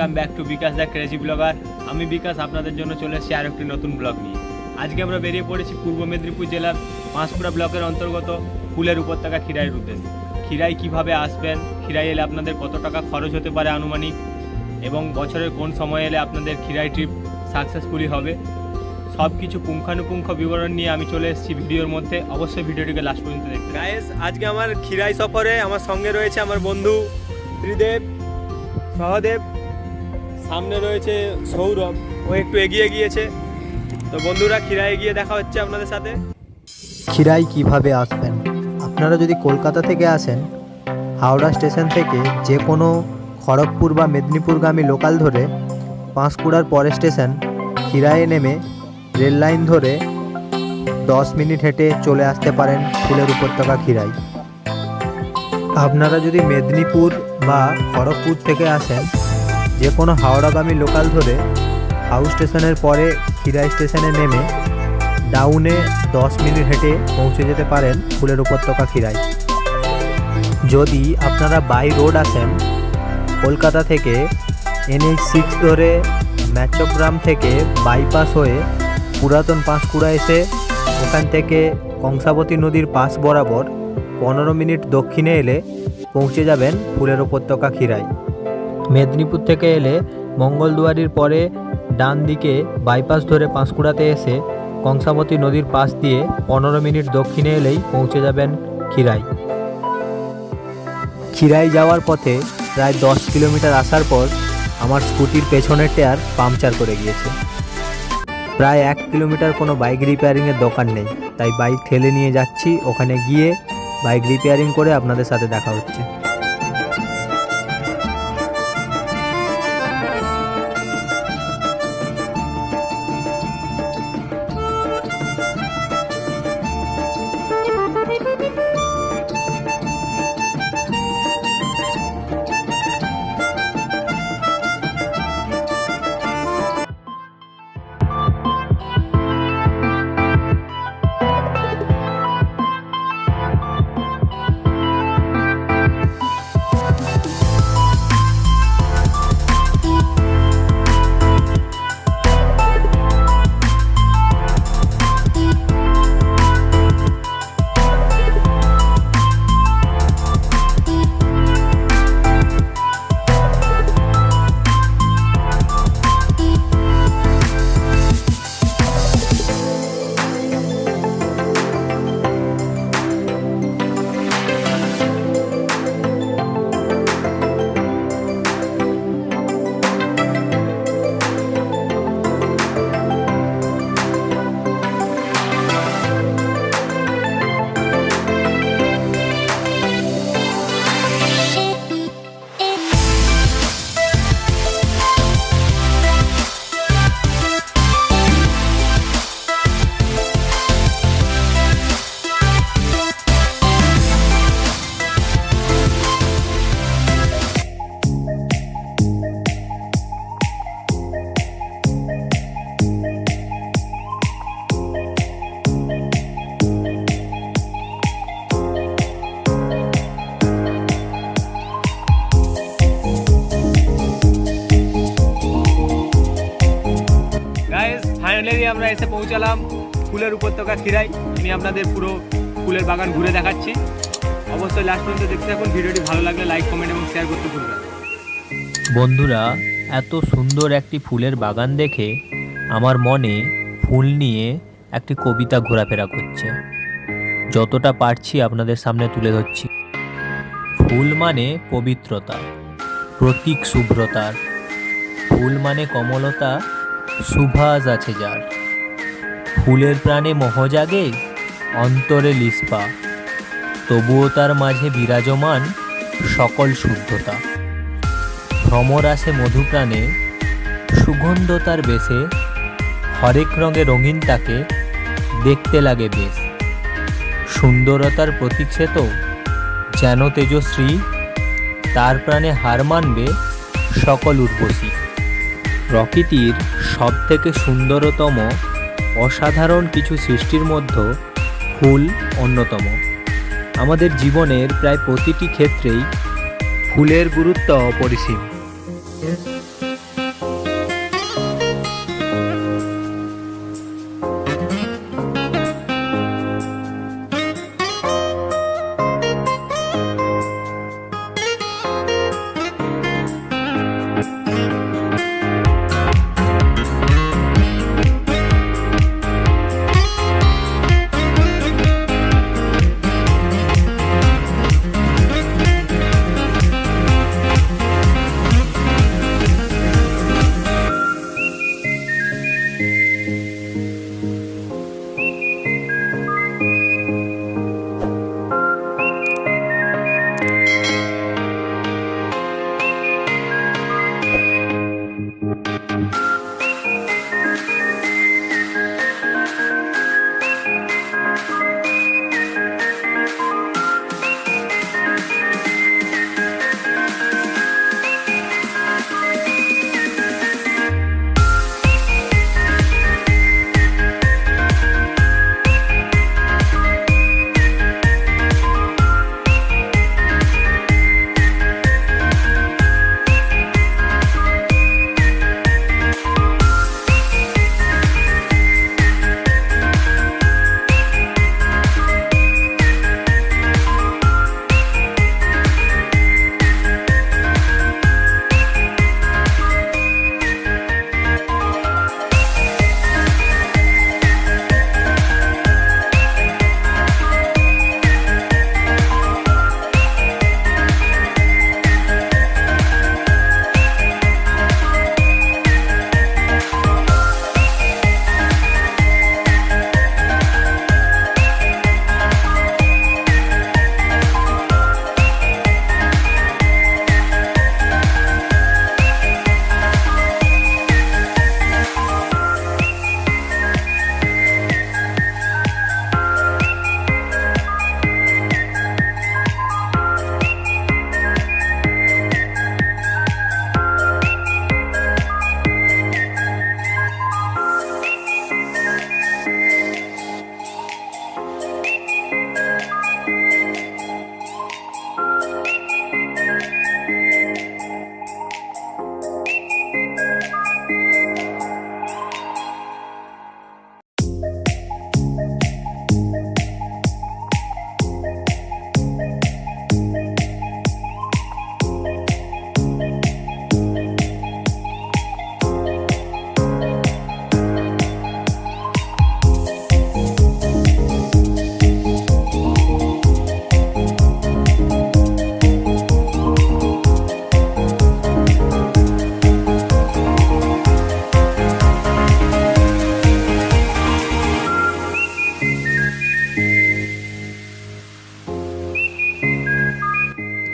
Welcome back to Bikash the crazy blogger. আমি বিকাশ আপনাদের জন্য চলে এসেছি আর একটি নতুন ব্লগ নিয়ে। আজকে আমরা বেরিয়ে পড়েছি পূর্ব মেদিনীপুর জেলার পাঁশকুড়া ব্লকের অন্তর্গত ফুলের উপত্যকা খিরাইয়ের উদ্দেশ্যে। খিরাই কিভাবে আসবেন, খিরাই এলে আপনাদের কত টাকা খরচ হতে পারে আনুমানিক, এবং বছরের কোন সময় এলে আপনাদের খিরাই ট্রিপ সাকসেসফুলি হবে, সব কিছু পুঙ্খানুপুঙ্খ বিবরণ নিয়ে আমি চলে এসেছি ভিডিওর মধ্যে। অবশ্যই ভিডিওটিকে লাস্ট পর্যন্ত দেখতে। গাইস, আজকে আমার খিরাই সফরে আমার সঙ্গে রয়েছে আমার বন্ধু ত্রিদেব, সহদেব, সামনে রয়েছে সৌরভ, ও একটু এগিয়ে গিয়েছে। তো বন্ধুরা, খিরাই গিয়ে দেখা হচ্ছে আপনাদের সাথে। খিরাই কিভাবে আসবেন? আপনারা যদি কলকাতা থেকে আসেন, হাওড়া স্টেশন থেকে যে কোনো খড়গপুর বা মেদিনীপুরগামী লোকাল ধরে পাঁশকুড়ার পরের স্টেশন খিরাইয়ে নেমে রেল লাইন ধরে 10 মিনিট হেঁটে চলে আসতে পারেন ফুলের উপত্যকা খিরাই। আপনারা যদি মেদিনীপুর বা খড়গপুর থেকে আসেন, যে কোনো হাওড়াগামী লোকাল ধরে হাউস স্টেশনের পরে খিরাই স্টেশনে নেমে ডাউনে 10 মিনিট হেঁটে পৌঁছে যেতে পারেন ফুলের উপত্যকা খিরাই। যদি আপনারা বাই রোড আসেন, কলকাতা থেকে NH6 ধরে ম্যাচগ্রাম থেকে বাইপাস হয়ে পুরাতন পাঁশকুড়া এসে ওখান থেকে কংসাবতী নদীর পাশ বরাবর 15 মিনিট দক্ষিণে এলে পৌঁছে যাবেন ফুলের উপত্যকা খিরাই। মেদিনীপুর থেকে এলে মঙ্গলদুয়ারির পরে ডান দিকে বাইপাস ধরে পাঁশকুড়াতে এসে কংসাবতী নদীর পাশ দিয়ে 15 মিনিট দক্ষিণে এলেই পৌঁছে যাবেন খিরাই। খিরাই যাওয়ার পথে প্রায় 10 কিলোমিটার আসার পর আমার স্কুটির পেছনের টায়ার পাংচার করে গিয়েছে। প্রায় 1 কিলোমিটার কোনো বাইক রিপেয়ারিংয়ের দোকান নেই, তাই বাইক ঠেলে নিয়ে যাচ্ছি। ওখানে গিয়ে বাইক রিপেয়ারিং করে আপনাদের সাথে দেখা হচ্ছে। ফাইনালি আমরা এসে পৌঁছালাম ফুলের উপত্যকা খিরাই। আমি আপনাদের পুরো ফুলের বাগান ঘুরে দেখাচ্ছি। অবশ্যই লাস্ট পর্যন্ত দেখতে থাকুন। ভিডিওটি ভালো লাগলে লাইক, কমেন্ট এবং শেয়ার করতে ভুলবেন না। বন্ধুরা, এত সুন্দর একটি ফুলের বাগান দেখে আমার মনে ফুল নিয়ে একটি কবিতা ঘোরাফেরা করছে। যতটা পারছি আপনাদের সামনে তুলে ধরছি। ফুল মানে পবিত্রতা, প্রতীক শুভ্রতার। ফুল মানে কমলতা, সুভাষ আছে যার। ফুলের প্রাণে মোহ জাগে, অন্তরে লিস্পা, তবুও তার মাঝে বিরাজমান সকল শুদ্ধতা। ভ্রমর আসে মধুপ্রাণে, সুগন্ধ তার বেশে, হরেক রঙে রঙিন তাকে দেখতে লাগে বেশ। সুন্দরতার প্রতীক সে তো যেন তেজশ্রী, তার প্রাণে হার মানবে সকল উর্বশী। প্রকৃতির সবথেকে সুন্দরতম অসাধারণ কিছু সৃষ্টির মধ্যে ফুল অন্যতম। আমাদের জীবনের প্রায় প্রতিটি ক্ষেত্রেই ফুলের গুরুত্ব অপরিসীম।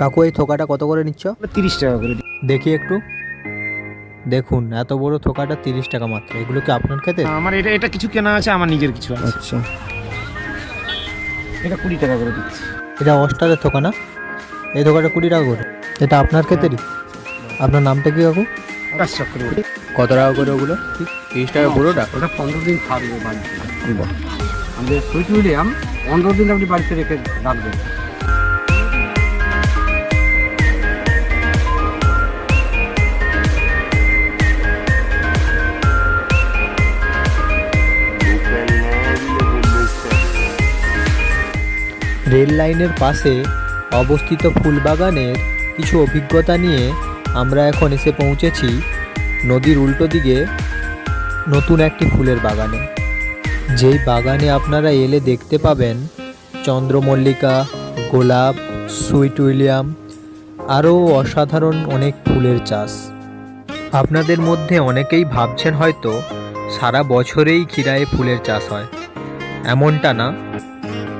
কাকু এই থোকাটা কত করে নিচ্ছ? 30 টাকা করে। দেখি একটু। দেখুন এত বড় থোকাটা 30 টাকা মাত্র। এগুলো কি আপনার খেতে? আমার এটা কিছু কেনা আছে, আমার নিজের কিছু আছে। আচ্ছা, এটা 20 টাকা করে দিচ্ছি। এটা অস্টারের থোকা না? এই থোকাটা 20 টাকা করে। এটা আপনার ক্ষেতেরই? আপনার নামটা কি কাকু? কাজ চক্রবর্তী। কত টাকা করে ওগুলো? 30 টাকা পুরোটা? ওটা 15 দিন থাকবে বাড়িতে। আমাদের সুইট মিডিয়াম 15 দিন আপনি বাড়িতে রেখে রাখবেন। রেল লাইনের পাশে অবস্থিত ফুলবাগানের কিছু অভিজ্ঞতা নিয়ে আমরা এখন এসে পৌঁছেছি নদীর উল্টো দিকে নতুন একটি ফুলের বাগানে। যেই বাগানে আপনারা এলে দেখতে পাবেন চন্দ্রমল্লিকা, গোলাপ, সুইট উইলিয়াম আরও অসাধারণ অনেক ফুলের চাষ। আপনাদের মধ্যে অনেকেই ভাবছেন হয়তো সারা বছরেই খিরায়ে ফুলের চাষ হয়। এমনটা না,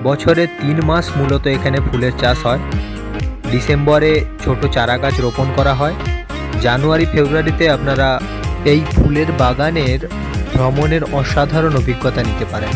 বছরে 3 মাস মূলত এখানে ফুলের চাষ হয়। ডিসেম্বরে ছোট চারা গাছ রোপণ করা হয়। জানুয়ারি ফেব্রুয়ারিতে আপনারা এই ফুলের বাগানের ভ্রমণের অসাধারণ অভিজ্ঞতা নিতে পারেন।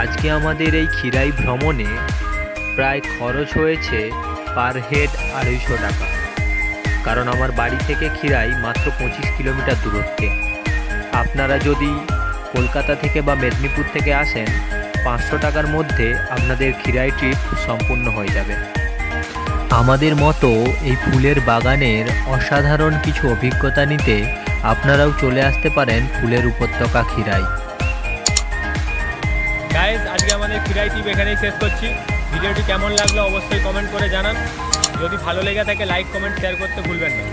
আজকে আমাদের এই খিরাই ভ্রমণে প্রায় খরচ হয়েছে পার হেড 250 টাকা। কারণ আমার বাড়ি থেকে খিরাই মাত্র 25 কিলোমিটার দূরত্বে। আপনারা যদি কলকাতা থেকে বা মেদিনীপুর থেকে আসেন 500 টাকার মধ্যে আপনাদের খিরাই ট্রিপ সম্পূর্ণ হয়ে যাবে। আমাদের মতো এই ফুলের বাগানের অসাধারণ কিছু অভিজ্ঞতা নিতে আপনারাও চলে আসতে পারেন ফুলের উপত্যকা খিরাই। গাইজ, আজকে আমাদের খিরাই ট্রিপ এখানেই শেষ করছি। ভিডিওটি কেমন লাগলো অবশ্যই কমেন্ট করে জানান। যদি ভালো লেগে থাকে লাইক, কমেন্ট, শেয়ার করতে ভুলবেন না।